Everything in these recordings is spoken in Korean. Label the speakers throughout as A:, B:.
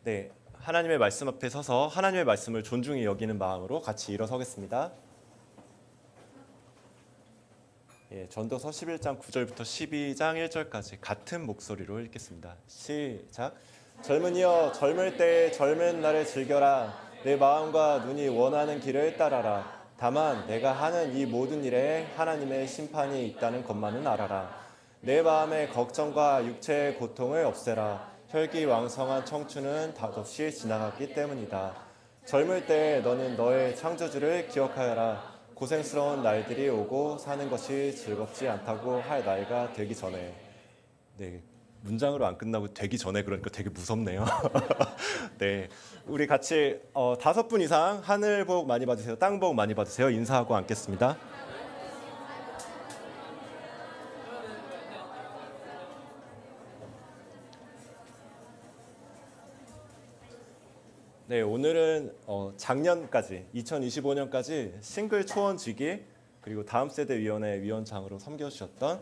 A: 네, 하나님의 말씀 앞에 서서 하나님의 말씀을 존중히 여기는 마음으로 같이 일어서겠습니다. 예, 전도서 11장 9절부터 12장 1절까지 같은 목소리로 읽겠습니다. 시작. 젊은이여 젊을 때 젊은 날을 즐겨라. 내 마음과 눈이 원하는 길을 따라라. 다만 내가 하는 이 모든 일에 하나님의 심판이 있다는 것만은 알아라. 내 마음의 걱정과 육체의 고통을 없애라. 혈기왕성한 청춘은 닷없이 지나갔기 때문이다. 젊을 때 너는 너의 창조주를 기억하여라. 고생스러운 날들이 오고 사는 것이 즐겁지 않다고 할 나이가 되기 전에. 네, 문장으로 안 끝나고 되기 전에 그러니까 되게 무섭네요. 네, 우리 같이 5분 이상 하늘 복 많이 받으세요, 땅 복 많이 받으세요 인사하고 앉겠습니다. 네, 오늘은 작년까지 2025년까지 싱글 초원지기 그리고 다음 세대 위원회 위원장으로 섬겨주셨던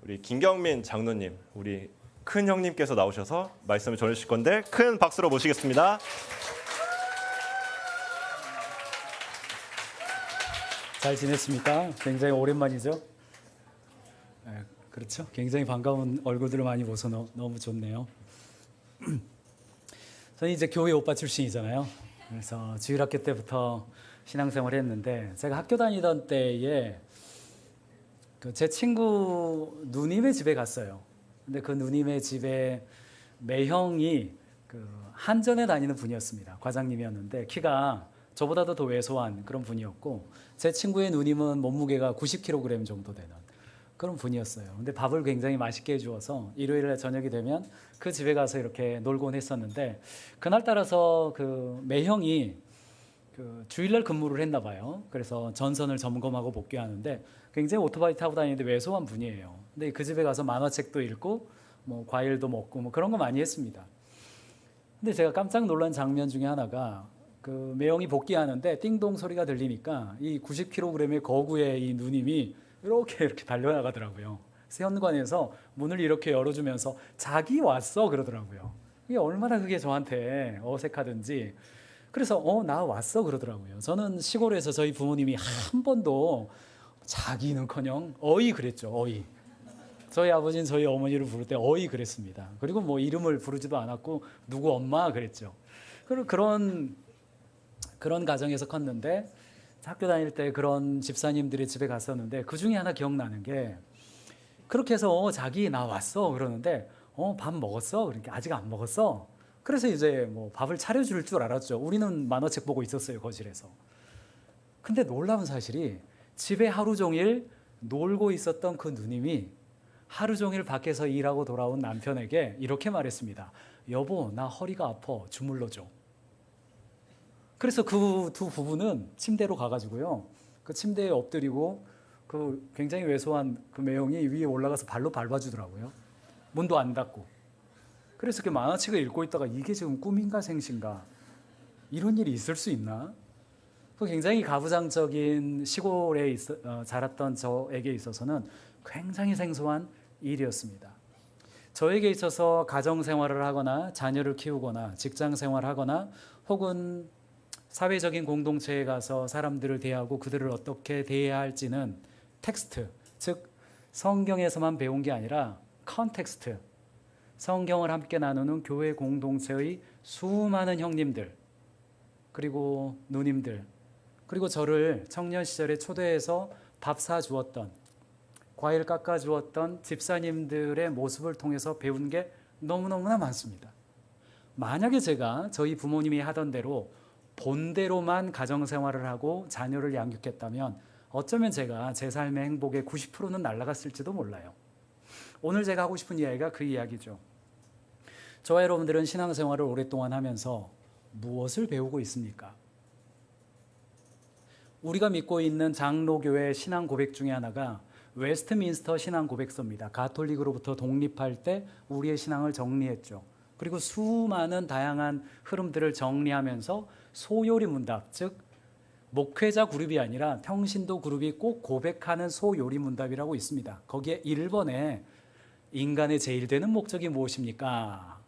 A: 우리 김경민 장로님, 우리 큰 형님께서 나오셔서 말씀을 전해주실 건데 큰 박수로 모시겠습니다.
B: 잘 지냈습니까? 굉장히 오랜만이죠? 네, 그렇죠? 굉장히 반가운 얼굴들을 많이 보서 너무 좋네요. 저는 이제 교회 오빠 출신이잖아요. 그래서 주일학교 때부터 신앙생활을 했는데 제가 학교 다니던 때에 제 친구 누님의 집에 갔어요. 근데 그 누님의 집에 매형이 한전에 다니는 분이었습니다. 과장님이었는데 키가 저보다도 더 왜소한 그런 분이었고 제 친구의 누님은 몸무게가 90kg 정도 되는 그런 분이었어요. 근데 밥을 굉장히 맛있게 해주어서 일요일에 저녁이 되면 그 집에 가서 이렇게 놀곤 했었는데 그날 따라서 그 매형이 주일날 근무를 했나 봐요. 그래서 전선을 점검하고 복귀하는데 굉장히 오토바이 타고 다니는데 왜소한 분이에요. 근데 그 집에 가서 만화책도 읽고 뭐 과일도 먹고 뭐 그런 거 많이 했습니다. 근데 제가 깜짝 놀란 장면 중에 하나가 그 매형이 복귀하는데 띵동 소리가 들리니까 이 90kg의 거구의 이 누님이 이렇게 달려나가더라고요. 현관에서 문을 이렇게 열어주면서 자기 왔어 그러더라고요. 이게 얼마나 그게 저한테 어색하든지 그래서 나 왔어 그러더라고요. 저는 시골에서 저희 부모님이 한 번도 자기는커녕 어이 그랬죠. 어이. 저희 아버지는 저희 어머니를 부를 때 어이 그랬습니다. 그리고 뭐 이름을 부르지도 않았고 누구 엄마 그랬죠. 그런 가정에서 컸는데 학교 다닐 때 그런 집사님들의 집에 갔었는데 그 중에 하나 기억나는 게 그렇게 해서 자기 나 왔어 그러는데 밥 먹었어? 그러니까 아직 안 먹었어. 그래서 이제 뭐 밥을 차려줄 줄 알았죠. 우리는 만화책 보고 있었어요 거실에서. 근데 놀라운 사실이 집에 하루 종일 놀고 있었던 그 누님이 하루 종일 밖에서 일하고 돌아온 남편에게 이렇게 말했습니다. 여보 나 허리가 아파 주물러줘. 그래서 그 두 부부는 침대로 가가지고요. 그 침대에 엎드리고 그 굉장히 왜소한 그 매형이 위에 올라가서 발로 밟아주더라고요. 문도 안 닫고. 그래서 그 만화책을 읽고 있다가 이게 지금 꿈인가 생신가 이런 일이 있을 수 있나? 그 굉장히 가부장적인 시골에 자랐던 저에게 있어서는 굉장히 생소한 일이었습니다. 저에게 있어서 가정생활을 하거나 자녀를 키우거나 직장생활을 하거나 혹은 사회적인 공동체에 가서 사람들을 대하고 그들을 어떻게 대해야 할지는 텍스트, 즉 성경에서만 배운 게 아니라 컨텍스트, 성경을 함께 나누는 교회 공동체의 수많은 형님들 그리고 누님들 그리고 저를 청년 시절에 초대해서 밥 사주었던 과일 깎아주었던 집사님들의 모습을 통해서 배운 게 너무너무나 많습니다. 만약에 제가 저희 부모님이 하던 대로 본대로만 가정생활을 하고 자녀를 양육했다면 어쩌면 제가 제 삶의 행복의 90%는 날아갔을지도 몰라요. 오늘 제가 하고 싶은 이야기가 그 이야기죠. 저와 여러분들은 신앙생활을 오랫동안 하면서 무엇을 배우고 있습니까? 우리가 믿고 있는 장로교회 신앙 고백 중에 하나가 웨스트민스터 신앙 고백서입니다. 가톨릭으로부터 독립할 때 우리의 신앙을 정리했죠. 그리고 수많은 다양한 흐름들을 정리하면서 소요리 문답, 즉 목회자 그룹이 아니라 평신도 그룹이 꼭 고백하는 소요리 문답이라고 있습니다. 거기에 1번에 인간의 제일 되는 목적이 무엇입니까?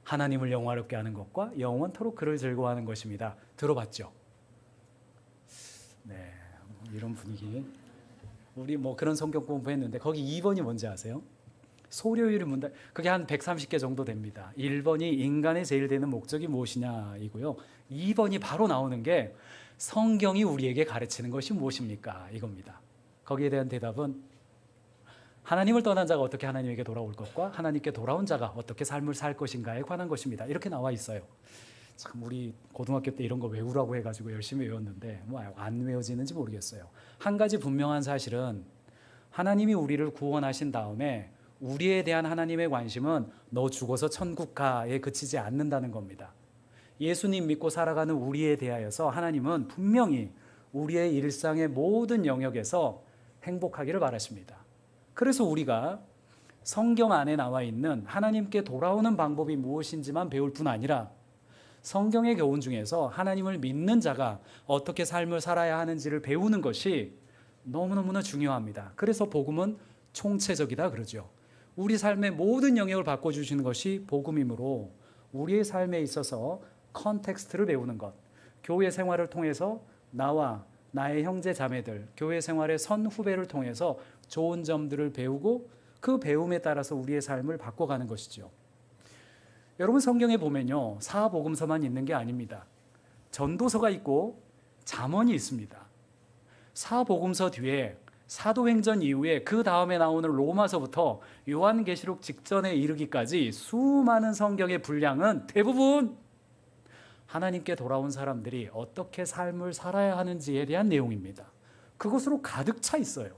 B: 하나님을 영화롭게 하는 것과 영원토록 그를 즐거워하는 것입니다. 들어봤죠? 네, 이런 분위기. 우리 뭐 그런 성경 공부했는데 거기 2번이 뭔지 아세요? 소료율이 문다. 그게 한 130개 정도 됩니다. 1번이 인간의 제일 되는 목적이 무엇이냐 이고요. 2번이 바로 나오는 게 성경이 우리에게 가르치는 것이 무엇입니까? 이겁니다. 거기에 대한 대답은 하나님을 떠난 자가 어떻게 하나님에게 돌아올 것과 하나님께 돌아온 자가 어떻게 삶을 살 것인가에 관한 것입니다. 이렇게 나와 있어요. 참 우리 고등학교 때 이런 거 외우라고 해가지고 열심히 외웠는데 뭐 안 외워지는지 모르겠어요. 한 가지 분명한 사실은 하나님이 우리를 구원하신 다음에 우리에 대한 하나님의 관심은 너 죽어서 천국 가에 그치지 않는다는 겁니다. 예수님 믿고 살아가는 우리에 대하여서 하나님은 분명히 우리의 일상의 모든 영역에서 행복하기를 바라십니다. 그래서 우리가 성경 안에 나와 있는 하나님께 돌아오는 방법이 무엇인지만 배울 뿐 아니라 성경의 교훈 중에서 하나님을 믿는 자가 어떻게 삶을 살아야 하는지를 배우는 것이 너무너무나 중요합니다. 그래서 복음은 총체적이다 그러죠. 우리 삶의 모든 영역을 바꿔주시는 것이 복음이므로 우리의 삶에 있어서 컨텍스트를 배우는 것, 교회 생활을 통해서 나와 나의 형제 자매들, 교회 생활의 선후배를 통해서 좋은 점들을 배우고 그 배움에 따라서 우리의 삶을 바꿔가는 것이죠. 여러분 성경에 보면요, 사복음서만 있는 게 아닙니다. 전도서가 있고 잠언이 있습니다. 사복음서 뒤에 사도행전 이후에 그 다음에 나오는 로마서부터 요한계시록 직전에 이르기까지 수많은 성경의 분량은 대부분 하나님께 돌아온 사람들이 어떻게 삶을 살아야 하는지에 대한 내용입니다. 그것으로 가득 차 있어요.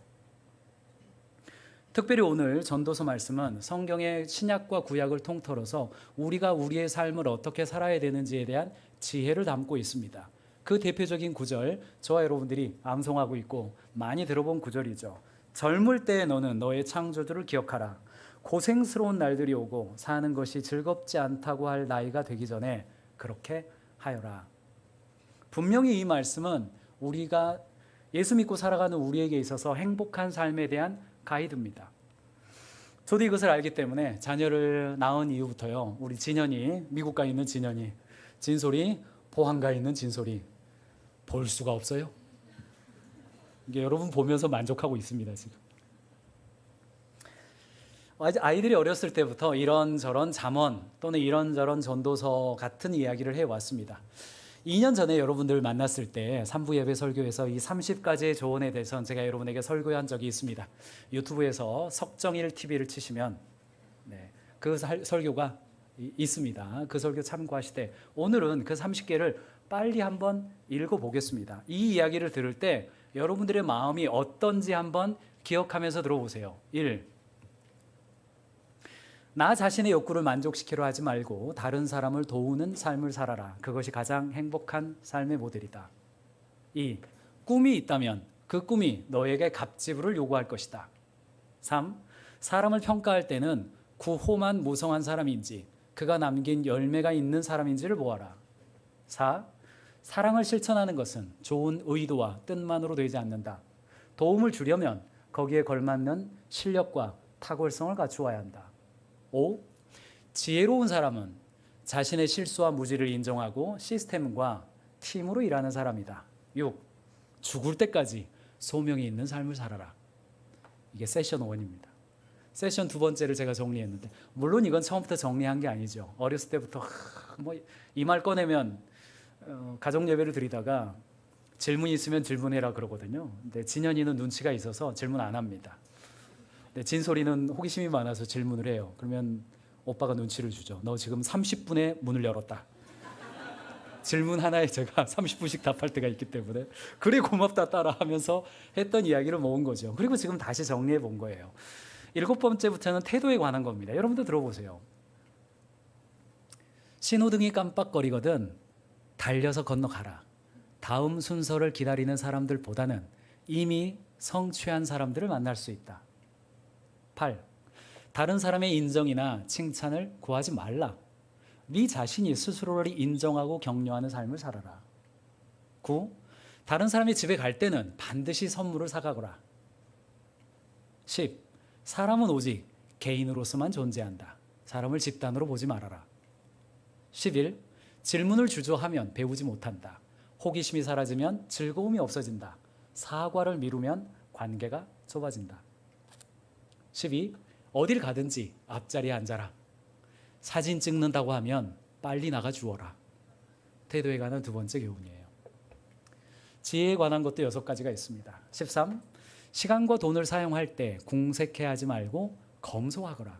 B: 특별히 오늘 전도서 말씀은 성경의 신약과 구약을 통틀어서 우리가 우리의 삶을 어떻게 살아야 되는지에 대한 지혜를 담고 있습니다. 그 대표적인 구절, 저와 여러분들이 암송하고 있고 많이 들어본 구절이죠. 젊을 때의 너는 너의 창조주를 기억하라. 고생스러운 날들이 오고 사는 것이 즐겁지 않다고 할 나이가 되기 전에 그렇게 하여라. 분명히 이 말씀은 우리가 예수 믿고 살아가는 우리에게 있어서 행복한 삶에 대한 가이드입니다. 저도 이것을 알기 때문에 자녀를 낳은 이후부터요, 우리 진현이, 미국 가 있는 진현이, 진솔이, 포항가 있는 진솔이 볼 수가 없어요. 이게 여러분 보면서 만족하고 있습니다. 지금 아이들이 어렸을 때부터 이런저런 잠언 또는 이런저런 전도서 같은 이야기를 해왔습니다. 2년 전에 여러분들 만났을 때 3부 예배 설교에서 이 30가지의 조언에 대해서 제가 여러분에게 설교한 적이 있습니다. 유튜브에서 석정일 TV를 치시면 그 설교가 있습니다. 그 설교 참고하시되 오늘은 그 30개를 빨리 한번 읽어보겠습니다. 이 이야기를 들을 때 여러분들의 마음이 어떤지 한번 기억하면서 들어보세요. 1. 나 자신의 욕구를 만족시키려 하지 말고 다른 사람을 도우는 삶을 살아라. 그것이 가장 행복한 삶의 모델이다. 2. 꿈이 있다면 그 꿈이 너에게 갑지불을 요구할 것이다. 3. 사람을 평가할 때는 구호만 무성한 사람인지 그가 남긴 열매가 있는 사람인지를 보아라. 4. 사랑을 실천하는 것은 좋은 의도와 뜻만으로 되지 않는다. 도움을 주려면 거기에 걸맞는 실력과 탁월성을 갖추어야 한다. 5. 지혜로운 사람은 자신의 실수와 무지를 인정하고 시스템과 팀으로 일하는 사람이다. 6. 죽을 때까지 소명이 있는 삶을 살아라. 이게 세션 1입니다. 세션 2번째를 제가 정리했는데 물론 이건 처음부터 정리한 게 아니죠. 어렸을 때부터 이 말 꺼내면 가정 예배를 드리다가 질문 있으면 질문해라 그러거든요. 근데 진현이는 눈치가 있어서 질문 안 합니다. 근데 진솔이는 호기심이 많아서 질문을 해요. 그러면 오빠가 눈치를 주죠. 너 지금 30분에 문을 열었다. 질문 하나에 제가 30분씩 답할 때가 있기 때문에 그래 고맙다 따라 하면서 했던 이야기를 모은 거죠. 그리고 지금 다시 정리해 본 거예요. 7번째부터는 태도에 관한 겁니다. 여러분도 들어보세요. 신호등이 깜빡거리거든 달려서 건너가라. 다음 순서를 기다리는 사람들보다는 이미 성취한 사람들을 만날 수 있다. 8. 다른 사람의 인정이나 칭찬을 구하지 말라. 네 자신이 스스로를 인정하고 격려하는 삶을 살아라. 9. 다른 사람이 집에 갈 때는 반드시 선물을 사가거라. 10. 사람은 오직 개인으로서만 존재한다. 사람을 집단으로 보지 말아라. 11. 질문을 주저하면 배우지 못한다. 호기심이 사라지면 즐거움이 없어진다. 사과를 미루면 관계가 좁아진다. 12. 어딜 가든지 앞자리에 앉아라. 사진 찍는다고 하면 빨리 나가 주어라. 태도에 관한 두 번째 교훈이에요. 지혜에 관한 것도 6가지가 있습니다. 13. 시간과 돈을 사용할 때 궁색해하지 말고 검소하거라.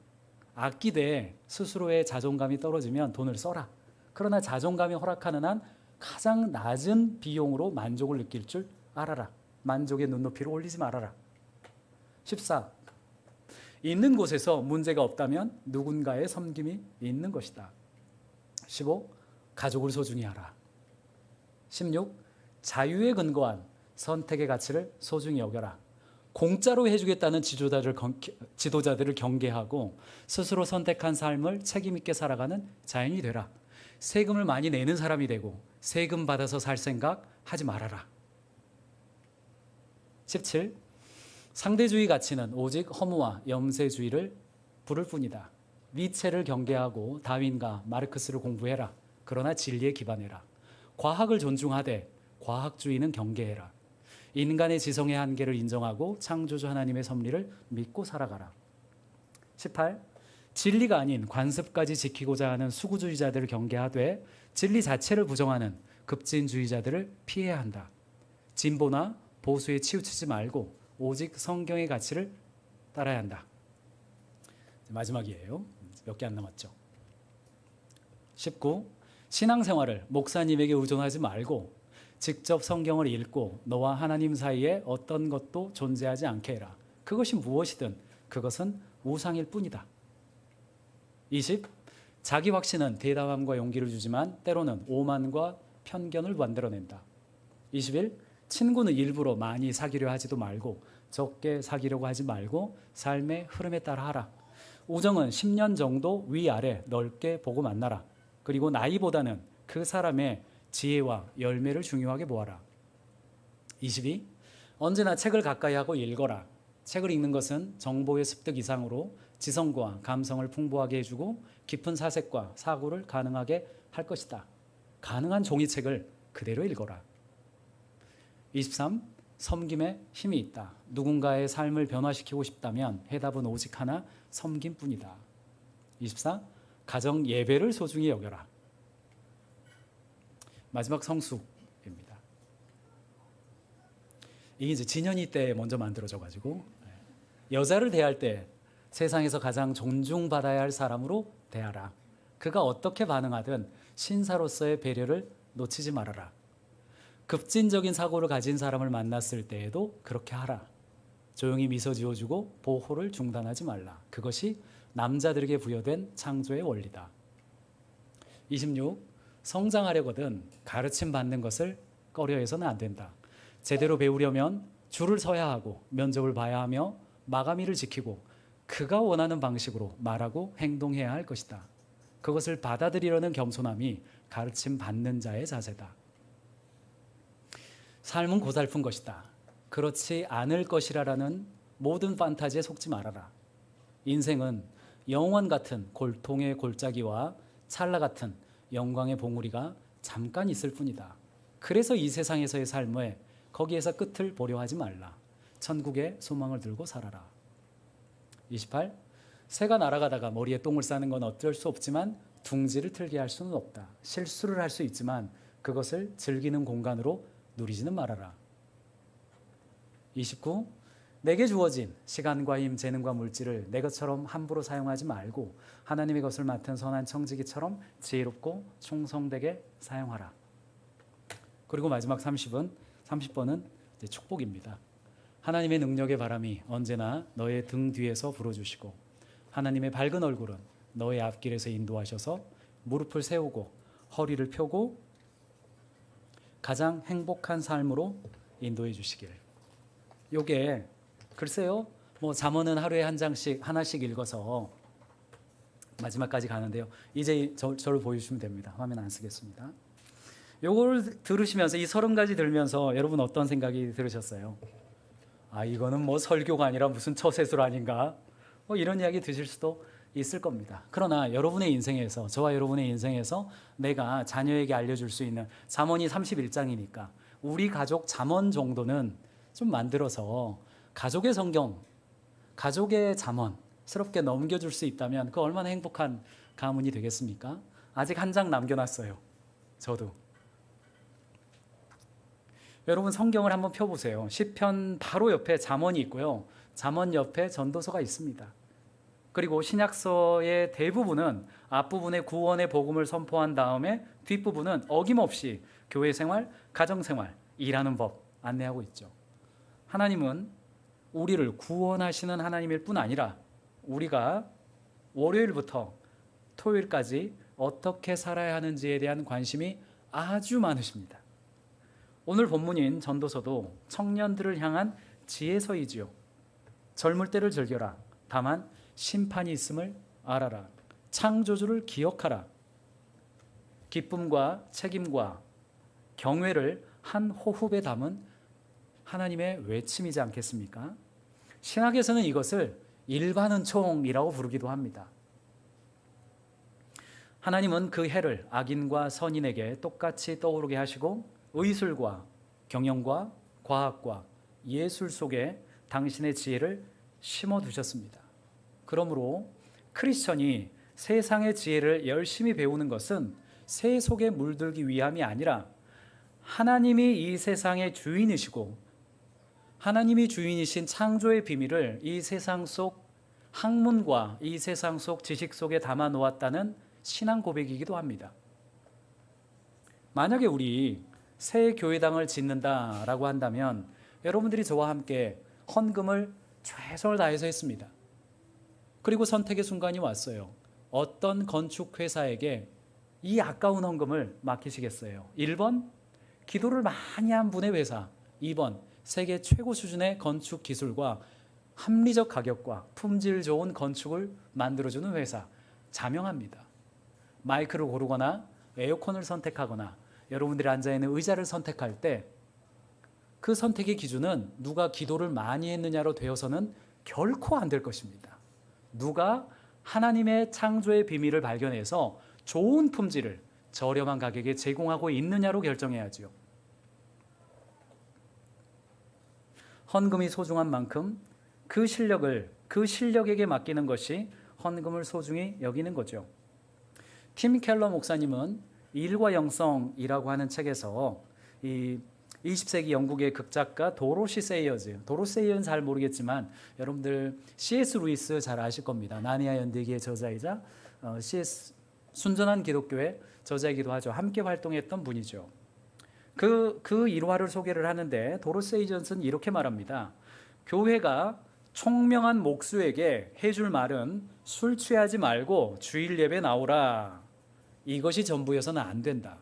B: 아끼되 스스로의 자존감이 떨어지면 돈을 써라. 그러나 자존감이 허락하는 한 가장 낮은 비용으로 만족을 느낄 줄 알아라. 만족의 눈높이를 올리지 말아라. 14. 있는 곳에서 문제가 없다면 누군가의 섬김이 있는 것이다. 15. 가족을 소중히 하라. 16. 자유에 근거한 선택의 가치를 소중히 여겨라. 공짜로 해주겠다는 지도자들을 경계하고 스스로 선택한 삶을 책임 있게 살아가는 자연이 되라. 세금을 많이 내는 사람이 되고 세금 받아서 살 생각 하지 말아라. 17. 상대주의 가치는 오직 허무와 염세주의를 부를 뿐이다. 니체를 경계하고 다윈과 마르크스를 공부해라. 그러나 진리에 기반해라. 과학을 존중하되 과학주의는 경계해라. 인간의 지성의 한계를 인정하고 창조주 하나님의 섭리를 믿고 살아가라. 18. 진리가 아닌 관습까지 지키고자 하는 수구주의자들을 경계하되 진리 자체를 부정하는 급진주의자들을 피해야 한다. 진보나 보수에 치우치지 말고 오직 성경의 가치를 따라야 한다. 마지막이에요. 몇 개 안 남았죠. 19. 신앙생활을 목사님에게 의존하지 말고 직접 성경을 읽고 너와 하나님 사이에 어떤 것도 존재하지 않게 해라. 그것이 무엇이든 그것은 우상일 뿐이다. 20. 자기 확신은 대담함과 용기를 주지만 때로는 오만과 편견을 만들어낸다. 21. 친구는 일부러 많이 사귀려 하지도 말고 적게 사귀려고 하지 말고 삶의 흐름에 따라 하라. 우정은 10년 정도 위아래 넓게 보고 만나라. 그리고 나이보다는 그 사람의 지혜와 열매를 중요하게 보아라. 22. 언제나 책을 가까이 하고 읽어라. 책을 읽는 것은 정보의 습득 이상으로 지성과 감성을 풍부하게 해주고 깊은 사색과 사고를 가능하게 할 것이다. 가능한 종이책을 그대로 읽어라. 23. 섬김에 힘이 있다. 누군가의 삶을 변화시키고 싶다면 해답은 오직 하나, 섬김뿐이다. 24. 가정 예배를 소중히 여겨라. 마지막 성숙입니다. 이게 이제 진현이 때 먼저 만들어져 가지고 여자를 대할 때 세상에서 가장 존중받아야 할 사람으로 대하라. 그가 어떻게 반응하든 신사로서의 배려를 놓치지 말아라. 급진적인 사고를 가진 사람을 만났을 때에도 그렇게 하라. 조용히 미소 지어주고 보호를 중단하지 말라. 그것이 남자들에게 부여된 창조의 원리다. 26. 성장하려거든 가르침 받는 것을 꺼려해서는 안 된다. 제대로 배우려면 줄을 서야 하고 면접을 봐야 하며 마감일을 지키고 그가 원하는 방식으로 말하고 행동해야 할 것이다. 그것을 받아들이려는 겸손함이 가르침 받는 자의 자세다. 삶은 고달픈 것이다. 그렇지 않을 것이라는 모든 판타지에 속지 말아라. 인생은 영원 같은 골통의 골짜기와 찰나 같은 영광의 봉우리가 잠깐 있을 뿐이다. 그래서 이 세상에서의 삶에 거기에서 끝을 보려 하지 말라. 천국의 소망을 들고 살아라. 28. 새가 날아가다가 머리에 똥을 싸는 건 어쩔 수 없지만 둥지를 틀게 할 수는 없다. 실수를 할 수 있지만 그것을 즐기는 공간으로 누리지는 말아라. 29. 내게 주어진 시간과 힘, 재능과 물질을 내 것처럼 함부로 사용하지 말고 하나님의 것을 맡은 선한 청지기처럼 지혜롭고 충성되게 사용하라. 그리고 마지막 30번은 이제 축복입니다. 하나님의 능력의 바람이 언제나 너의 등 뒤에서 불어주시고 하나님의 밝은 얼굴은 너의 앞길에서 인도하셔서 무릎을 세우고 허리를 펴고 가장 행복한 삶으로 인도해 주시길. 요게 글쎄요, 뭐 잠언은 하루에 한 장씩 하나씩 읽어서 마지막까지 가는데요. 이제 저를 보여주시면 됩니다. 화면 안 쓰겠습니다. 요걸 들으시면서 이 30가지 들으면서 여러분 어떤 생각이 들으셨어요? 아, 이거는 뭐 설교가 아니라 무슨 처세술 아닌가? 뭐 이런 이야기 드실 수도 있을 겁니다. 그러나 여러분의 인생에서, 저와 여러분의 인생에서 내가 자녀에게 알려줄 수 있는, 잠언이 31장이니까 우리 가족 잠언 정도는 좀 만들어서 가족의 성경, 가족의 잠언스럽게 넘겨줄 수 있다면 그 얼마나 행복한 가문이 되겠습니까? 아직 한 장 남겨놨어요. 저도. 여러분 성경을 한번 펴보세요. 시편 바로 옆에 잠언이 있고요. 잠언 옆에 전도서가 있습니다. 그리고 신약서의 대부분은 앞부분에 구원의 복음을 선포한 다음에 뒷부분은 어김없이 교회 생활, 가정 생활, 일하는 법 안내하고 있죠. 하나님은 우리를 구원하시는 하나님일 뿐 아니라 우리가 월요일부터 토요일까지 어떻게 살아야 하는지에 대한 관심이 아주 많으십니다. 오늘 본문인 전도서도 청년들을 향한 지혜서이지요. 젊을 때를 즐겨라. 다만 심판이 있음을 알아라. 창조주를 기억하라. 기쁨과 책임과 경외를 한 호흡에 담은 하나님의 외침이지 않겠습니까? 신학에서는 이것을 일반은총이라고 부르기도 합니다. 하나님은 그 해를 악인과 선인에게 똑같이 떠오르게 하시고 의술과 경영과 과학과 예술 속에 당신의 지혜를 심어두셨습니다. 그러므로 크리스천이 세상의 지혜를 열심히 배우는 것은 새 속에 물들기 위함이 아니라 하나님이 이 세상의 주인이시고 하나님이 주인이신 창조의 비밀을 이 세상 속 학문과 이 세상 속 지식 속에 담아 놓았다는 신앙 고백이기도 합니다. 만약에 우리 새 교회당을 짓는다라고 한다면 여러분들이 저와 함께 헌금을 최선을 다해서 했습니다. 그리고 선택의 순간이 왔어요. 어떤 건축회사에게 이 아까운 헌금을 맡기시겠어요? 1번, 기도를 많이 한 분의 회사. 2번, 세계 최고 수준의 건축 기술과 합리적 가격과 품질 좋은 건축을 만들어주는 회사. 자명합니다. 마이크를 고르거나 에어컨을 선택하거나 여러분들이 앉아있는 의자를 선택할 때 그 선택의 기준은 누가 기도를 많이 했느냐로 되어서는 결코 안 될 것입니다. 누가 하나님의 창조의 비밀을 발견해서 좋은 품질을 저렴한 가격에 제공하고 있느냐로 결정해야지요. 헌금이 소중한 만큼 그 실력에게 맡기는 것이 헌금을 소중히 여기는 거죠. 팀 켈러 목사님은 일과 영성이라고 하는 책에서 이 20세기 영국의 극작가 도로시 세이어는 잘 모르겠지만 여러분들 C.S. 루이스 잘 아실 겁니다. 나니아 연대기의 저자이자 C.S. 순전한 기독교의 저자이기도 하죠. 함께 활동했던 분이죠. 그 일화를 소개를 하는데 도로세이전스는 이렇게 말합니다. 교회가 총명한 목수에게 해줄 말은 술 취하지 말고 주일 예배 나오라. 이것이 전부여서는 안 된다.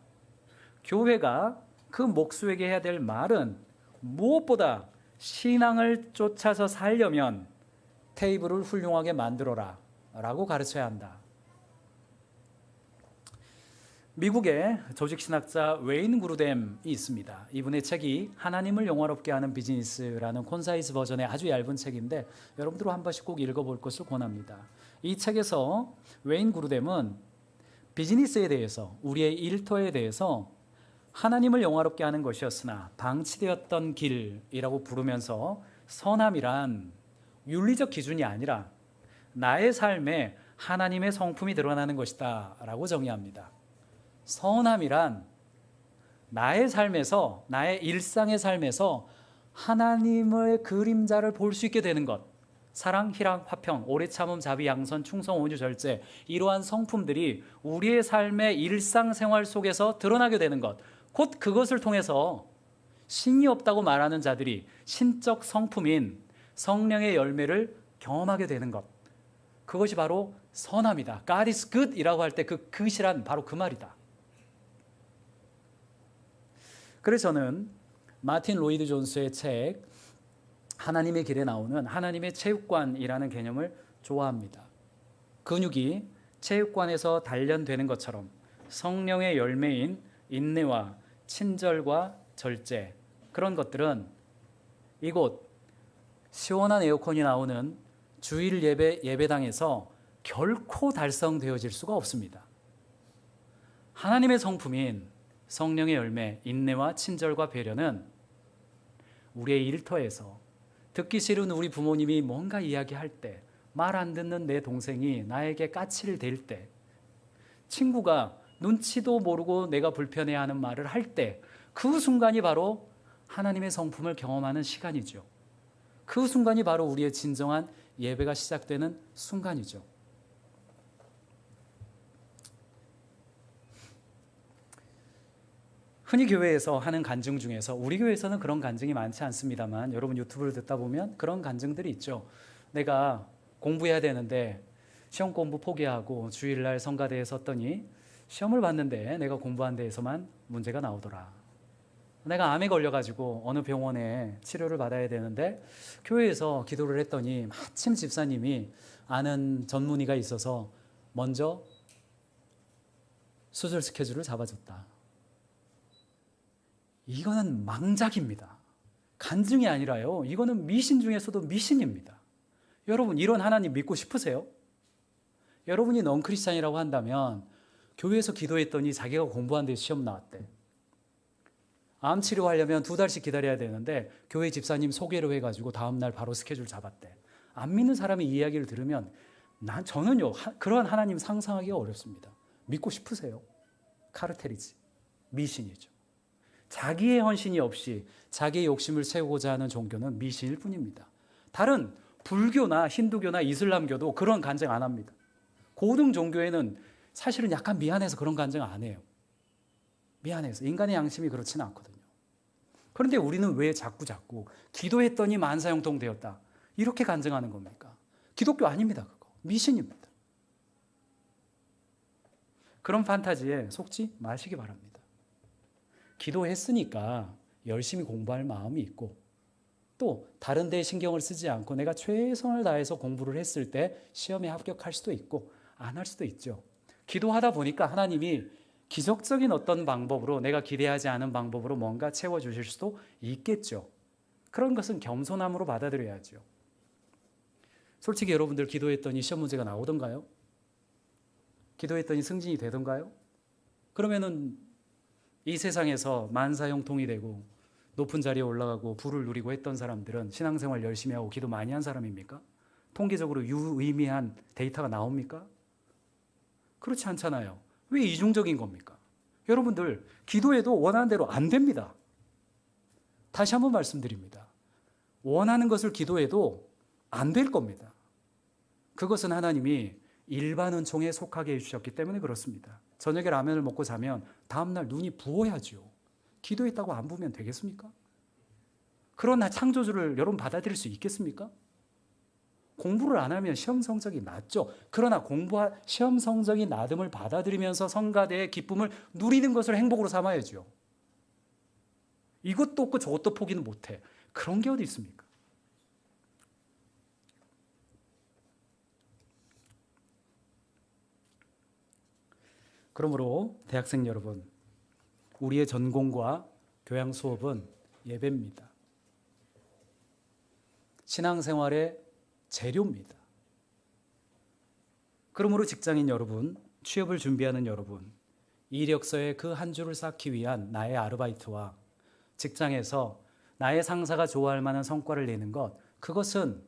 B: 교회가 그 목수에게 해야 될 말은 무엇보다 신앙을 쫓아서 살려면 테이블을 훌륭하게 만들어라 라고 가르쳐야 한다. 미국의 조직신학자 웨인 그루뎀이 있습니다. 이분의 책이 하나님을 영화롭게 하는 비즈니스라는 콘사이즈 버전의 아주 얇은 책인데 여러분들 한 번씩 꼭 읽어볼 것을 권합니다. 이 책에서 웨인 그루뎀은 비즈니스에 대해서, 우리의 일터에 대해서 하나님을 영화롭게 하는 것이었으나 방치되었던 길이라고 부르면서 선함이란 윤리적 기준이 아니라 나의 삶에 하나님의 성품이 드러나는 것이다 라고 정의합니다. 선함이란 나의 삶에서, 나의 일상의 삶에서 하나님의 그림자를 볼 수 있게 되는 것. 사랑, 희락, 화평, 오래 참음, 자비, 양선, 충성, 온유, 절제, 이러한 성품들이 우리의 삶의 일상생활 속에서 드러나게 되는 것. 곧 그것을 통해서 신이 없다고 말하는 자들이 신적 성품인 성령의 열매를 경험하게 되는 것. 그것이 바로 선함이다. God is good 이라고 할 때 그 good이란 바로 그 말이다. 그래서 저는 마틴 로이드 존스의 책 하나님의 길에 나오는 하나님의 체육관이라는 개념을 좋아합니다. 근육이 체육관에서 단련되는 것처럼 성령의 열매인 인내와 친절과 절제, 그런 것들은 이곳 시원한 에어컨이 나오는 주일 예배당에서 결코 달성되어질 수가 없습니다. 하나님의 성품인 성령의 열매, 인내와 친절과 배려는 우리의 일터에서 듣기 싫은 우리 부모님이 뭔가 이야기할 때, 말 안 듣는 내 동생이 나에게 까치를 댈 때, 친구가 눈치도 모르고 내가 불편해하는 말을 할 때, 그 순간이 바로 하나님의 성품을 경험하는 시간이죠. 그 순간이 바로 우리의 진정한 예배가 시작되는 순간이죠. 흔히 교회에서 하는 간증 중에서, 우리 교회에서는 그런 간증이 많지 않습니다만 여러분 유튜브를 듣다 보면 그런 간증들이 있죠. 내가 공부해야 되는데 시험 공부 포기하고 주일날 성가대에 섰더니 시험을 봤는데 내가 공부한 데에서만 문제가 나오더라. 내가 암에 걸려가지고 어느 병원에 치료를 받아야 되는데 교회에서 기도를 했더니 마침 집사님이 아는 전문의가 있어서 먼저 수술 스케줄을 잡아줬다. 이거는 망작입니다. 간증이 아니라요. 이거는 미신 중에서도 미신입니다. 여러분, 이런 하나님 믿고 싶으세요? 여러분이 넌크리스찬이라고 한다면 교회에서 기도했더니 자기가 공부한 데 시험 나왔대. 암 치료하려면 2달씩 기다려야 되는데 교회 집사님 소개로 해가지고 다음날 바로 스케줄 잡았대. 안 믿는 사람의 이야기를 들으면 저는요, 그러한 하나님 상상하기가 어렵습니다. 믿고 싶으세요? 카르텔이지. 미신이죠. 자기의 헌신이 없이 자기의 욕심을 세우고자 하는 종교는 미신일 뿐입니다. 다른 불교나 힌두교나 이슬람교도 그런 간증 안 합니다. 고등 종교에는 사실은 약간 미안해서 그런 간증 안 해요. 미안해서. 인간의 양심이 그렇지는 않거든요. 그런데 우리는 왜 자꾸 기도했더니 만사형통 되었다, 이렇게 간증하는 겁니까? 기독교 아닙니다. 그거 미신입니다. 그런 판타지에 속지 마시기 바랍니다. 기도했으니까 열심히 공부할 마음이 있고, 또 다른 데에 신경을 쓰지 않고 내가 최선을 다해서 공부를 했을 때 시험에 합격할 수도 있고 안 할 수도 있죠. 기도하다 보니까 하나님이 기적적인 어떤 방법으로, 내가 기대하지 않은 방법으로 뭔가 채워주실 수도 있겠죠. 그런 것은 겸손함으로 받아들여야죠. 솔직히 여러분들 기도했더니 시험 문제가 나오던가요? 기도했더니 승진이 되던가요? 그러면은 이 세상에서 만사형통이 되고 높은 자리에 올라가고 부를 누리고 했던 사람들은 신앙생활 열심히 하고 기도 많이 한 사람입니까? 통계적으로 유의미한 데이터가 나옵니까? 그렇지 않잖아요. 왜 이중적인 겁니까? 여러분들 기도해도 원하는 대로 안 됩니다. 다시 한번 말씀드립니다. 원하는 것을 기도해도 안 될 겁니다. 그것은 하나님이 일반 은총에 속하게 해주셨기 때문에 그렇습니다. 저녁에 라면을 먹고 자면 다음날 눈이 부어야죠. 기도했다고 안 부으면 되겠습니까? 그런 창조주를 여러분 받아들일 수 있겠습니까? 공부를 안 하면 시험 성적이 낮죠. 그러나 시험 성적이 낮음을 받아들이면서 성가대의 기쁨을 누리는 것을 행복으로 삼아야죠. 이것도 없고 저것도 포기는 못해. 그런 게 어디 있습니까? 그러므로 대학생 여러분, 우리의 전공과 교양 수업은 예배입니다. 신앙생활의 재료입니다. 그러므로 직장인 여러분, 취업을 준비하는 여러분, 이력서에 그 한 줄을 쌓기 위한 나의 아르바이트와 직장에서 나의 상사가 좋아할 만한 성과를 내는 것, 그것은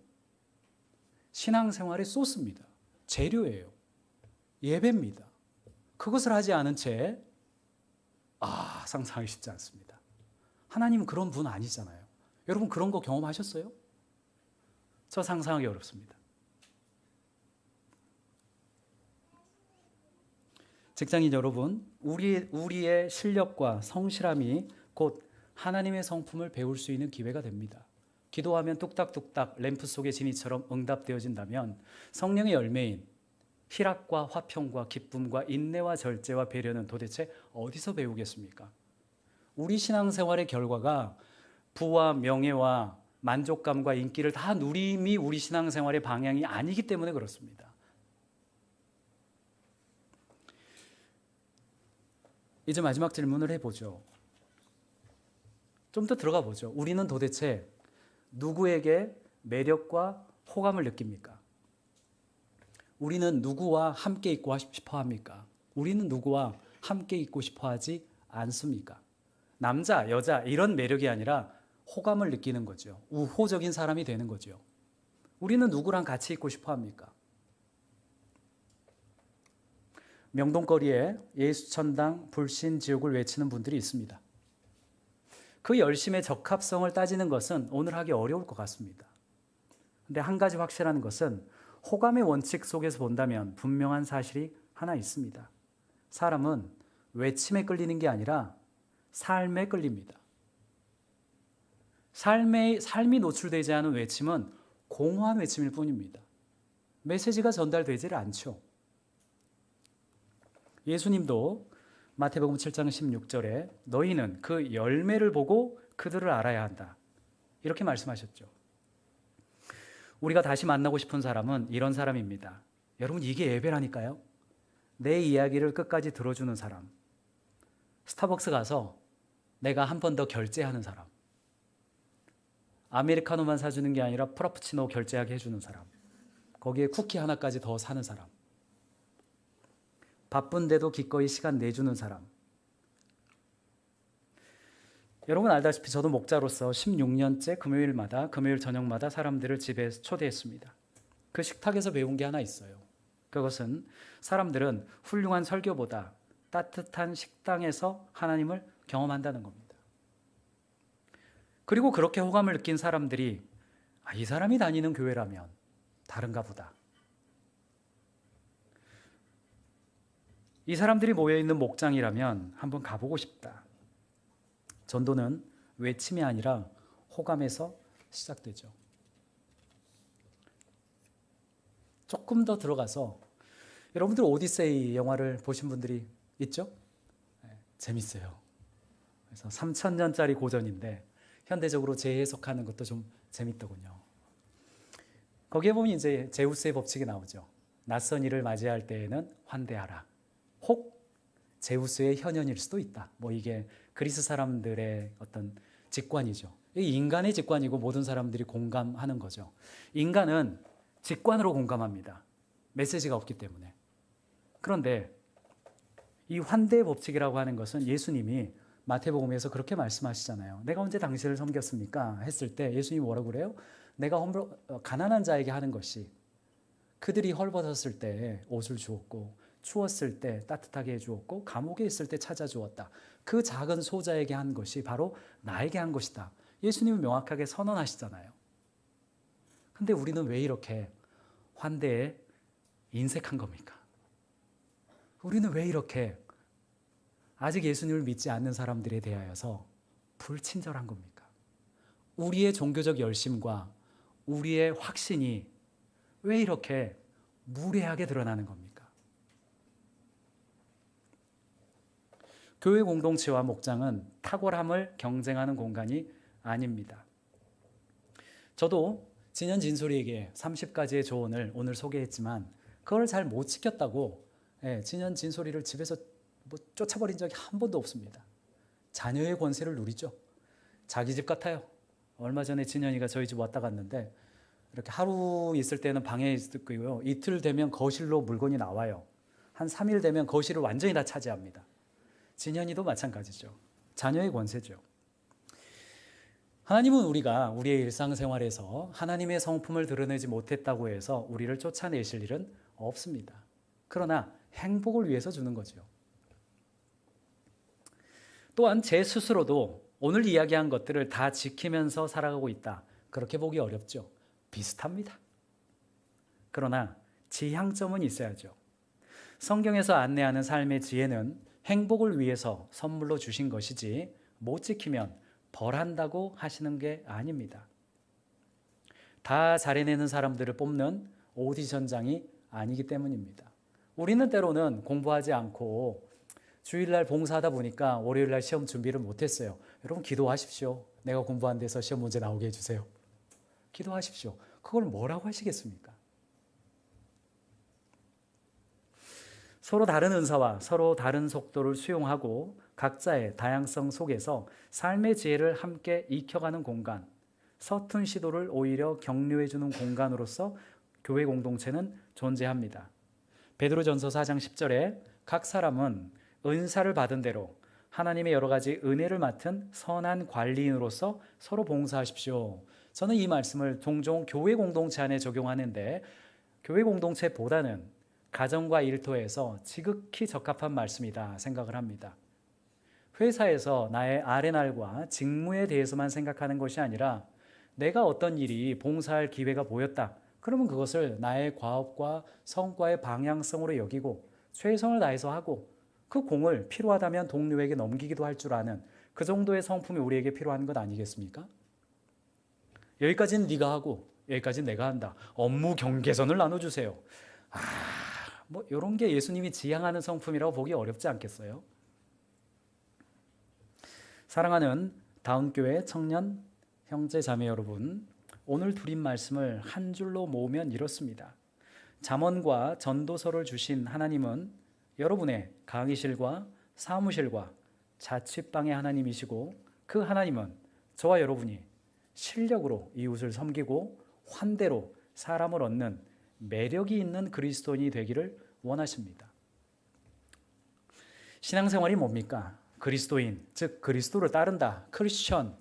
B: 신앙생활의 소스입니다. 재료예요. 예배입니다. 그것을 하지 않은 채 상상하기 쉽지 않습니다. 하나님은 그런 분 아니잖아요. 여러분 그런 거 경험하셨어요? 저 상상하기 어렵습니다. 직장인 여러분, 우리의 실력과 성실함이 곧 하나님의 성품을 배울 수 있는 기회가 됩니다. 기도하면 뚝딱뚝딱 램프 속의 진이처럼 응답되어진다면 성령의 열매인 희락과 화평과 기쁨과 인내와 절제와 배려는 도대체 어디서 배우겠습니까? 우리 신앙생활의 결과가 부와 명예와 만족감과 인기를 다 누림이 우리 신앙생활의 방향이 아니기 때문에 그렇습니다. 이제 마지막 질문을 해보죠. 좀 더 들어가 보죠. 우리는 도대체 누구에게 매력과 호감을 느낍니까? 우리는 누구와 함께 있고 싶어 합니까? 우리는 누구와 함께 있고 싶어 하지 않습니까? 남자, 여자 이런 매력이 아니라 호감을 느끼는 거죠. 우호적인 사람이 되는 거죠. 우리는 누구랑 같이 있고 싶어 합니까? 명동거리에 예수천당 불신지옥을 외치는 분들이 있습니다. 그 열심의 적합성을 따지는 것은 오늘 하기 어려울 것 같습니다. 근데 한 가지 확실한 것은 호감의 원칙 속에서 본다면 분명한 사실이 하나 있습니다. 사람은 외침에 끌리는 게 아니라 삶에 끌립니다. 삶이 노출되지 않은 외침은 공허한 외침일 뿐입니다. 메시지가 전달되지 않죠. 예수님도 마태복음 7장 16절에 너희는 그 열매를 보고 그들을 알아야 한다. 이렇게 말씀하셨죠. 우리가 다시 만나고 싶은 사람은 이런 사람입니다. 여러분 이게 예배라니까요. 내 이야기를 끝까지 들어주는 사람. 스타벅스 가서 내가 한 번 더 결제하는 사람. 아메리카노만 사주는 게 아니라 프라푸치노 결제하게 해주는 사람. 거기에 쿠키 하나까지 더 사는 사람. 바쁜데도 기꺼이 시간 내주는 사람. 여러분 알다시피 저도 목자로서 16년째 금요일 저녁마다 사람들을 집에 초대했습니다. 그 식탁에서 배운 게 하나 있어요. 그것은 사람들은 훌륭한 설교보다 따뜻한 식당에서 하나님을 경험한다는 겁니다. 그리고 그렇게 호감을 느낀 사람들이 이 사람이 다니는 교회라면 다른가 보다. 이 사람들이 모여있는 목장이라면 한번 가보고 싶다. 전도는 외침이 아니라 호감에서 시작되죠. 조금 더 들어가서 여러분들 오디세이 영화를 보신 분들이 있죠? 네, 재밌어요. 그래서 3000년짜리 고전인데 현대적으로 재해석하는 것도 좀 재밌더군요. 거기에 보면 이제 제우스의 법칙이 나오죠. 낯선 이를 맞이할 때에는 환대하라. 혹 제우스의 현현일 수도 있다. 이게 그리스 사람들의 어떤 직관이죠. 이게 인간의 직관이고 모든 사람들이 공감하는 거죠. 인간은 직관으로 공감합니다. 메시지가 없기 때문에. 그런데 이 환대의 법칙이라고 하는 것은 예수님이 마태복음에서 그렇게 말씀하시잖아요. 내가 언제 당신을 섬겼습니까? 했을 때 예수님이 뭐라고 그래요? 내가 가난한 자에게 하는 것이 그들이 헐벗었을 때 옷을 주었고 추웠을 때 따뜻하게 해주었고 감옥에 있을 때 찾아주었다. 그 작은 소자에게 한 것이 바로 나에게 한 것이다. 예수님은 명확하게 선언하시잖아요. 근데 우리는 왜 이렇게 환대에 인색한 겁니까? 우리는 왜 이렇게 아직 예수님을 믿지 않는 사람들에 대하여서 불친절한 겁니까? 우리의 종교적 열심과 우리의 확신이 왜 이렇게 무례하게 드러나는 겁니까? 교회 공동체와 목장은 탁월함을 경쟁하는 공간이 아닙니다. 저도 진현 진솔이에게 30가지의 조언을 오늘 소개했지만 그걸 잘 못 지켰다고 진현 진솔이를 집에서 쫓아버린 적이 한 번도 없습니다. 자녀의 권세를 누리죠. 자기 집 같아요. 얼마 전에 진현이가 저희 집 왔다 갔는데 이렇게 하루 있을 때는 방에 있고요. 이틀 되면 거실로 물건이 나와요. 한 3일 되면 거실을 완전히 다 차지합니다. 진현이도 마찬가지죠. 자녀의 권세죠. 하나님은 우리가 우리의 일상생활에서 하나님의 성품을 드러내지 못했다고 해서 우리를 쫓아내실 일은 없습니다. 그러나 행복을 위해서 주는 거죠. 또한 제 스스로도 오늘 이야기한 것들을 다 지키면서 살아가고 있다. 그렇게 보기 어렵죠. 비슷합니다. 그러나 지향점은 있어야죠. 성경에서 안내하는 삶의 지혜는 행복을 위해서 선물로 주신 것이지 못 지키면 벌한다고 하시는 게 아닙니다. 다 잘해내는 사람들을 뽑는 오디션장이 아니기 때문입니다. 우리는 때로는 공부하지 않고 주일날 봉사하다 보니까 월요일날 시험 준비를 못했어요. 여러분 기도하십시오. 내가 공부 안 돼서 시험 문제 나오게 해주세요. 기도하십시오. 그걸 뭐라고 하시겠습니까? 서로 다른 은사와 서로 다른 속도를 수용하고 각자의 다양성 속에서 삶의 지혜를 함께 익혀가는 공간, 서툰 시도를 오히려 격려해주는 공간으로서 교회 공동체는 존재합니다. 베드로전서 4장 10절에 각 사람은 은사를 받은 대로 하나님의 여러 가지 은혜를 맡은 선한 관리인으로서 서로 봉사하십시오. 저는 이 말씀을 종종 교회 공동체 안에 적용하는데 교회 공동체보다는 가정과 일터에서 지극히 적합한 말씀이다 생각을 합니다. 회사에서 나의 아레날과 직무에 대해서만 생각하는 것이 아니라 내가 어떤 일이 봉사할 기회가 보였다. 그러면 그것을 나의 과업과 성과의 방향성으로 여기고 최선을 다해서 하고 그 공을 필요하다면 동료에게 넘기기도 할 줄 아는 그 정도의 성품이 우리에게 필요한 것 아니겠습니까? 여기까지는 네가 하고 여기까지는 내가 한다. 업무 경계선을 나눠주세요. 뭐 이런 게 예수님이 지향하는 성품이라고 보기 어렵지 않겠어요? 사랑하는 다운교회 청년 형제 자매 여러분, 오늘 드린 말씀을 한 줄로 모으면 이렇습니다. 잠언과 전도서를 주신 하나님은 여러분의 강의실과 사무실과 자취방의 하나님이시고 그 하나님은 저와 여러분이 실력으로 이웃을 섬기고 환대로 사람을 얻는 매력이 있는 그리스도인이 되기를 원하십니다. 신앙생활이 뭡니까? 그리스도인, 즉 그리스도를 따른다, 크리스천,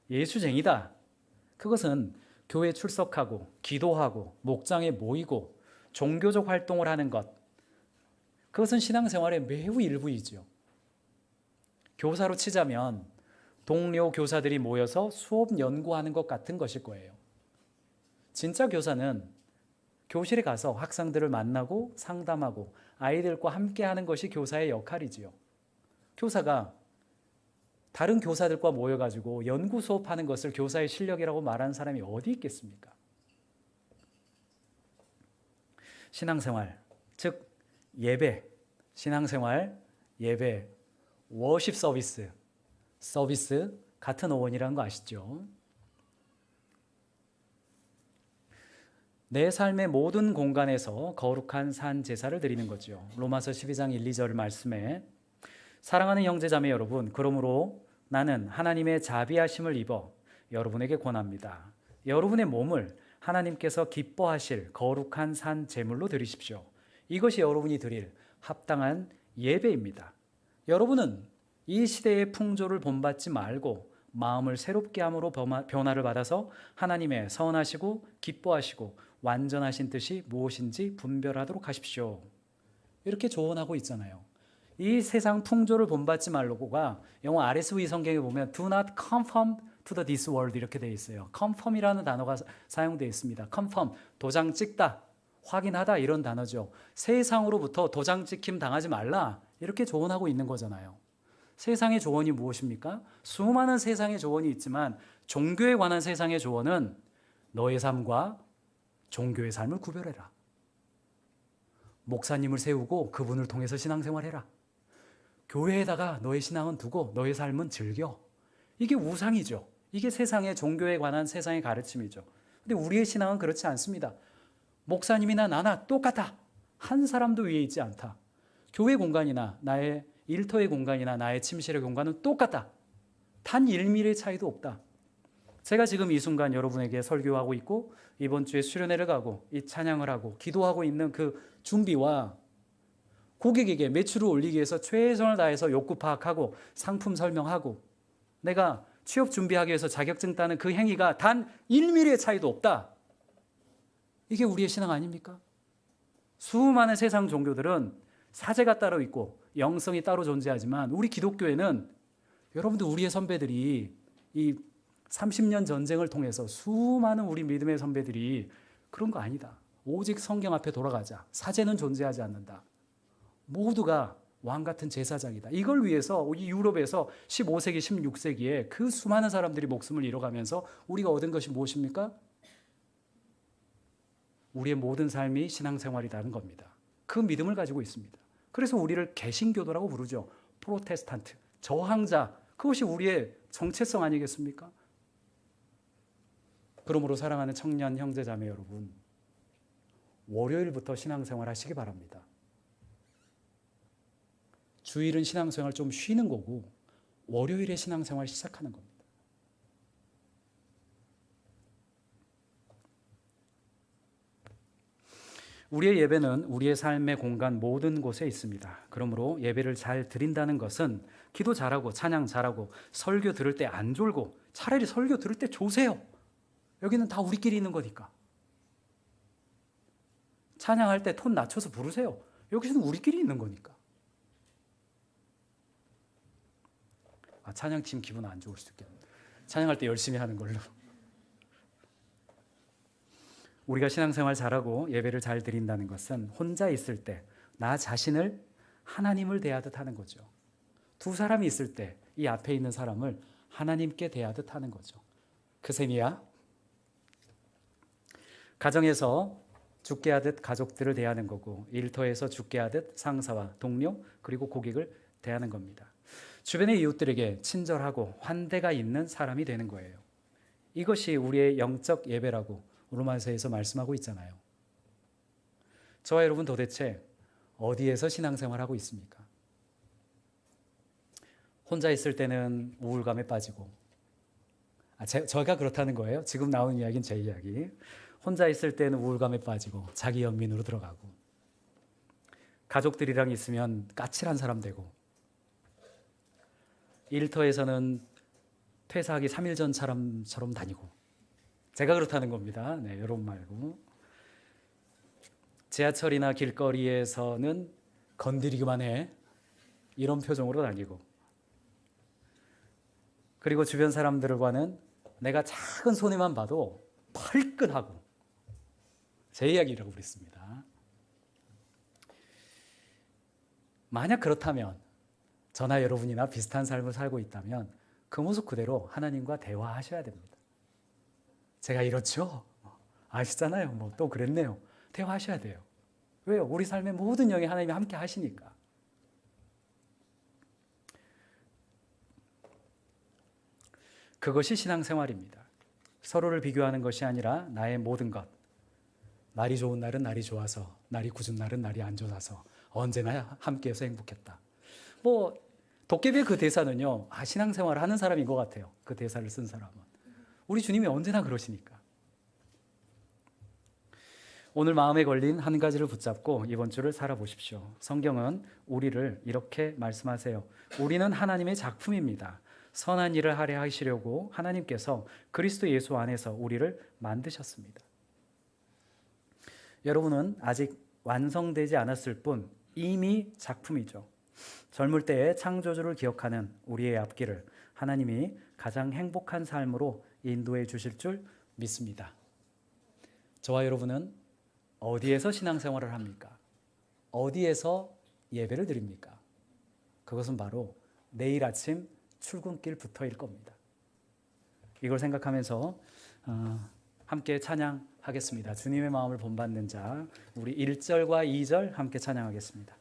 B: 예수쟁이다. 그것은 교회 출석하고 기도하고 목장에 모이고 종교적 활동을 하는 것, 그것은 신앙생활의 매우 일부이지요. 교사로 치자면 동료 교사들이 모여서 수업 연구하는 것 같은 것일 거예요. 진짜 교사는 교실에 가서 학생들을 만나고 상담하고 아이들과 함께 하는 것이 교사의 역할이지요. 교사가 다른 교사들과 모여가지고 연구 수업하는 것을 교사의 실력이라고 말하는 사람이 어디 있겠습니까? 신앙생활, 즉 예배, 신앙생활, 예배, 워십 서비스 같은 어원이라는 거 아시죠? 내 삶의 모든 공간에서 거룩한 산 제사를 드리는 거죠. 로마서 12장 1, 2절 말씀에 사랑하는 형제자매 여러분, 그러므로 나는 하나님의 자비하심을 입어 여러분에게 권합니다. 여러분의 몸을 하나님께서 기뻐하실 거룩한 산 제물로 드리십시오. 이것이 여러분이 드릴 합당한 예배입니다. 여러분은 이 시대의 풍조를 본받지 말고 마음을 새롭게 함으로 변화를 받아서 하나님의 선하시고 기뻐하시고 완전하신 뜻이 무엇인지 분별하도록 하십시오. 이렇게 조언하고 있잖아요. 이 세상 풍조를 본받지 말고가 영어 RSV 성경에 보면 Do not conform to this world 이렇게 되어 있어요. conform이라는 단어가 사용되어 있습니다. confirm, 도장 찍다, 확인하다 이런 단어죠. 세상으로부터 도장 찍힘 당하지 말라 이렇게 조언하고 있는 거잖아요. 세상의 조언이 무엇입니까? 수많은 세상의 조언이 있지만 종교에 관한 세상의 조언은 너의 삶과 종교의 삶을 구별해라. 목사님을 세우고 그분을 통해서 신앙생활해라. 교회에다가 너의 신앙은 두고 너의 삶은 즐겨. 이게 우상이죠. 이게 세상의 종교에 관한 세상의 가르침이죠. 근데 우리의 신앙은 그렇지 않습니다. 목사님이나 나나 똑같아. 한 사람도 위에 있지 않다. 교회 공간이나 나의 일터의 공간이나 나의 침실의 공간은 똑같다. 단 1mm의 차이도 없다. 제가 지금 이 순간 여러분에게 설교하고 있고 이번 주에 수련회를 가고 이 찬양을 하고 기도하고 있는 그 준비와 고객에게 매출을 올리기 위해서 최선을 다해서 욕구 파악하고 상품 설명하고 내가 취업 준비하기 위해서 자격증 따는 그 행위가 단 1mm의 차이도 없다. 이게 우리의 신앙 아닙니까? 수많은 세상 종교들은 사제가 따로 있고 영성이 따로 존재하지만 우리 기독교회는 여러분들 우리의 선배들이 이 30년 전쟁을 통해서 수많은 우리 믿음의 선배들이 그런 거 아니다. 오직 성경 앞에 돌아가자. 사제는 존재하지 않는다. 모두가 왕 같은 제사장이다. 이걸 위해서 이 유럽에서 15세기, 16세기에 그 수많은 사람들이 목숨을 잃어가면서 우리가 얻은 것이 무엇입니까? 우리의 모든 삶이 신앙생활이라는 겁니다. 그 믿음을 가지고 있습니다. 그래서 우리를 개신교도라고 부르죠. 프로테스탄트, 저항자. 그것이 우리의 정체성 아니겠습니까? 그러므로 사랑하는 청년 형제 자매 여러분, 월요일부터 신앙생활 하시기 바랍니다. 주일은 신앙생활 좀 쉬는 거고 월요일에 신앙생활 시작하는 겁니다. 우리의 예배는 우리의 삶의 공간 모든 곳에 있습니다. 그러므로 예배를 잘 드린다는 것은 기도 잘하고 찬양 잘하고 설교 들을 때 안 졸고 차라리 설교 들을 때 조세요. 여기는 다 우리끼리 있는 거니까. 찬양할 때 톤 낮춰서 부르세요. 여기서는 우리끼리 있는 거니까. 찬양팀 기분 안 좋을 수도 있겠네. 찬양할 때 열심히 하는 걸로. 우리가 신앙생활 잘하고 예배를 잘 드린다는 것은 혼자 있을 때 나 자신을 하나님을 대하듯 하는 거죠. 두 사람이 있을 때 이 앞에 있는 사람을 하나님께 대하듯 하는 거죠. 그 셈이야. 가정에서 죽게 하듯 가족들을 대하는 거고, 일터에서 죽게 하듯 상사와 동료 그리고 고객을 대하는 겁니다. 주변의 이웃들에게 친절하고 환대가 있는 사람이 되는 거예요. 이것이 우리의 영적 예배라고 로마서에서 말씀하고 있잖아요. 저와 여러분 도대체 어디에서 신앙생활하고 있습니까? 혼자 있을 때는 우울감에 빠지고, 제가 그렇다는 거예요. 지금 나오는 이야기는 제 이야기. 혼자 있을 때는 우울감에 빠지고 자기 연민으로 들어가고, 가족들이랑 있으면 까칠한 사람 되고, 일터에서는 퇴사하기 3일 전 사람처럼 다니고, 제가 그렇다는 겁니다. 네, 여러분 말고. 지하철이나 길거리에서는 건드리기만 해, 이런 표정으로 다니고, 그리고 주변 사람들과는 내가 작은 손해만 봐도 팔끈하고, 제 이야기라고 그랬습니다. 만약 그렇다면, 저나 여러분이나 비슷한 삶을 살고 있다면 그 모습 그대로 하나님과 대화하셔야 됩니다. 제가 이렇죠? 아시잖아요. 뭐 또 그랬네요. 대화하셔야 돼요. 왜요? 우리 삶의 모든 영에 하나님이 함께 하시니까. 그것이 신앙생활입니다. 서로를 비교하는 것이 아니라 나의 모든 것. 날이 좋은 날은 날이 좋아서, 날이 굳은 날은 날이 안 좋아서 언제나 함께해서 행복했다. 뭐 도깨비의 그 대사는요, 신앙생활을 하는 사람인 것 같아요. 그 대사를 쓴 사람은. 우리 주님이 언제나 그러시니까. 오늘 마음에 걸린 한 가지를 붙잡고 이번 주를 살아보십시오. 성경은 우리를 이렇게 말씀하세요. 우리는 하나님의 작품입니다. 선한 일을 하려 하시려고 하나님께서 그리스도 예수 안에서 우리를 만드셨습니다. 여러분은 아직 완성되지 않았을 뿐 이미 작품이죠. 젊을 때의 창조주를 기억하는 우리의 앞길을 하나님이 가장 행복한 삶으로 인도해 주실 줄 믿습니다. 저와 여러분은 어디에서 신앙생활을 합니까? 어디에서 예배를 드립니까? 그것은 바로 내일 아침 출근길부터일 겁니다. 이걸 생각하면서 함께 찬양하겠습니다. 주님의 마음을 본받는 자, 우리 1절과 2절 함께 찬양하겠습니다.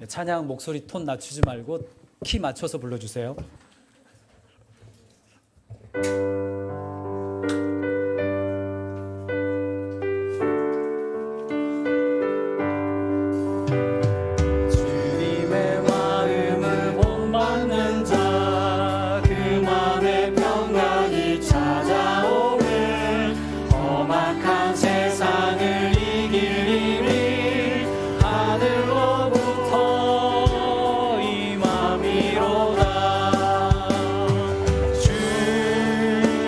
B: 찬양 목소리 톤 낮추지 말고 키 맞춰서 불러주세요. 주님의 마음을 본받는 자, 그 맘에 평강이 찾아오는 험악한 세상을 이길 힘이 하늘로부터 임함이로다. 주님의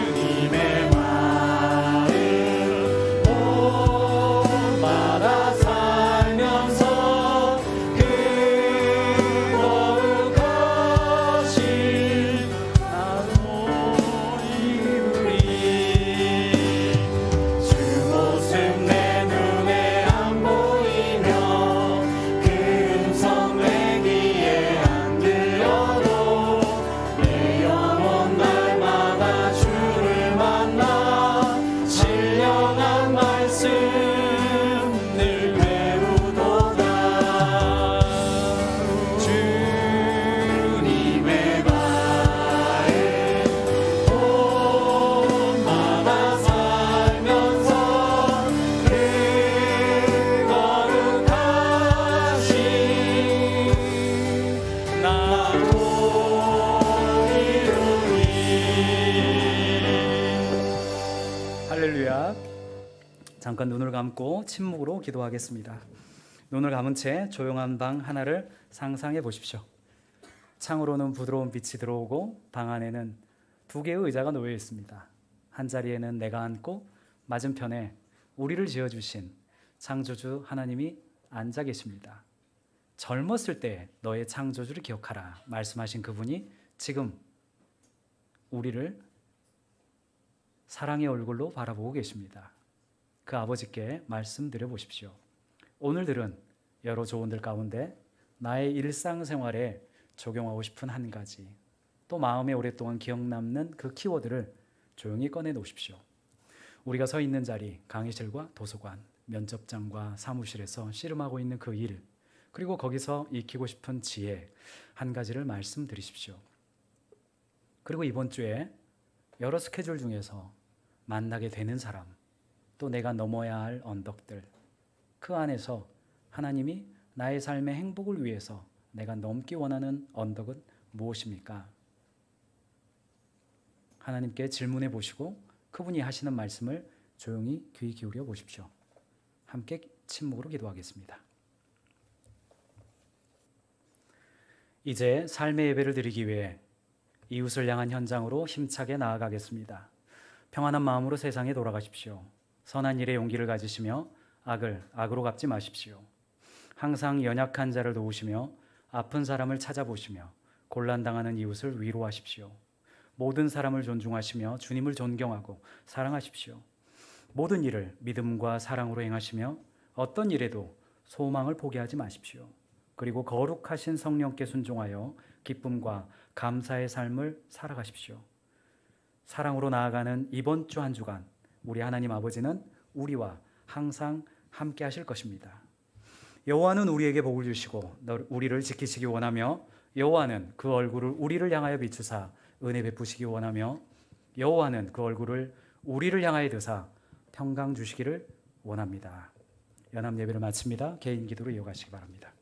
B: 할렐루야. 잠깐 눈을 감고 침묵으로 기도하겠습니다. 눈을 감은 채 조용한 방 하나를 상상해 보십시오. 창으로는 부드러운 빛이 들어오고 방 안에는 두 개의 의자가 놓여 있습니다. 한 자리에는 내가 앉고 맞은편에 우리를 지어주신 창조주 하나님이 앉아 계십니다. 젊었을 때 너의 창조주를 기억하라 말씀하신 그분이 지금 우리를 사랑의 얼굴로 바라보고 계십니다. 그 아버지께 말씀드려 보십시오. 오늘 들은 여러 조언들 가운데 나의 일상생활에 적용하고 싶은 한 가지, 또 마음에 오랫동안 기억 남는 그 키워드를 조용히 꺼내 놓으십시오. 우리가 서 있는 자리, 강의실과 도서관, 면접장과 사무실에서 씨름하고 있는 그 일, 그리고 거기서 익히고 싶은 지혜 한 가지를 말씀드리십시오. 그리고 이번 주에 여러 스케줄 중에서 만나게 되는 사람, 또 내가 넘어야 할 언덕들, 그 안에서 하나님이 나의 삶의 행복을 위해서 내가 넘기 원하는 언덕은 무엇입니까? 하나님께 질문해 보시고 그분이 하시는 말씀을 조용히 귀 기울여 보십시오. 함께 침묵으로 기도하겠습니다. 이제 삶의 예배를 드리기 위해 이웃을 향한 현장으로 힘차게 나아가겠습니다. 평안한 마음으로 세상에 돌아가십시오. 선한 일에 용기를 가지시며 악을 악으로 갚지 마십시오. 항상 연약한 자를 도우시며 아픈 사람을 찾아보시며 곤란당하는 이웃을 위로하십시오. 모든 사람을 존중하시며 주님을 존경하고 사랑하십시오. 모든 일을 믿음과 사랑으로 행하시며 어떤 일에도 소망을 포기하지 마십시오. 그리고 거룩하신 성령께 순종하여 기쁨과 감사의 삶을 살아가십시오. 사랑으로 나아가는 이번 주 한 주간 우리 하나님 아버지는 우리와 항상 함께 하실 것입니다. 여호와는 우리에게 복을 주시고 우리를 지키시기 원하며 여호와는 그 얼굴을 우리를 향하여 비추사 은혜 베푸시기 원하며 여호와는 그 얼굴을 우리를 향하여 드사 평강 주시기를 원합니다. 연합 예배를 마칩니다. 개인 기도로 이어가시기 바랍니다.